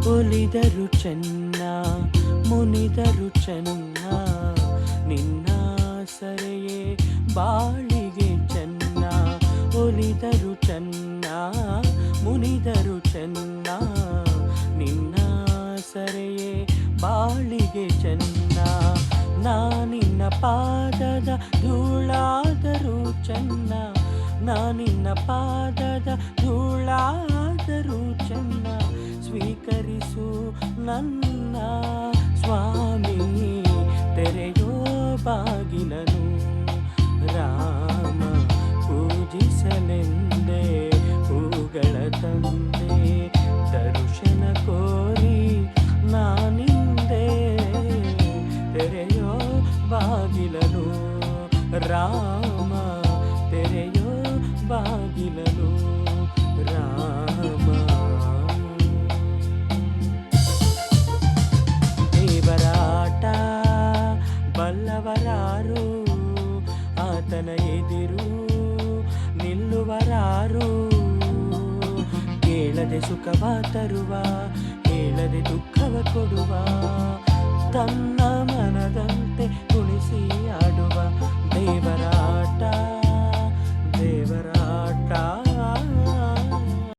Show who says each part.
Speaker 1: ಒಲಿದರು ಚೆನ್ನ ಮುನಿದರು ಚೆನ್ನ ನಿನ್ನ ಸರೆಯೇ ಬಾಳಿಗೆ ಚೆನ್ನ ಒಲಿದರು ಚೆನ್ನ ಮುನಿದರು ಚೆನ್ನ ನಿನ್ನ ಸರೆಯೇ ಬಾಳಿಗೆ ಚೆನ್ನ ನಾನಿನ್ನ ಪಾದದ ಧೂಳಾದರೂ ಚೆನ್ನ ನಾನಿನ್ನ ಪಾದದ ಧೂಳಾದರೂ ಚೆನ್ನ ಸ್ವೀಕರಿಸು ನನ್ನ ಸ್ವಾಮಿ ತೆರೆಯೋ ಬಾಗಿಲನು ರಾಮ ಪೂಜಿಸಲೆಂದೇ ಹೂಗಳ ತಂದೆ ದರ್ಶನ ಕೋರಿ ನಾನಿಂದೆ ತೆರೆಯೋ ಬಾಗಿಲನು ರಾಮ ತೆರೆಯೋ ಬಾಗಿಲನು ರಾಮ ದೇವರಾಟ ಬಲ್ಲವರಾರು ಆತನ ಎದಿರು ನಿಲ್ಲುವರಾರು ಕೇಳದೆ ಸುಖವ ತರುವ ಹೇಳದೆ ದುಃಖವ ಕೊಡುವ ತನ್ನ ಮನದಂತೆ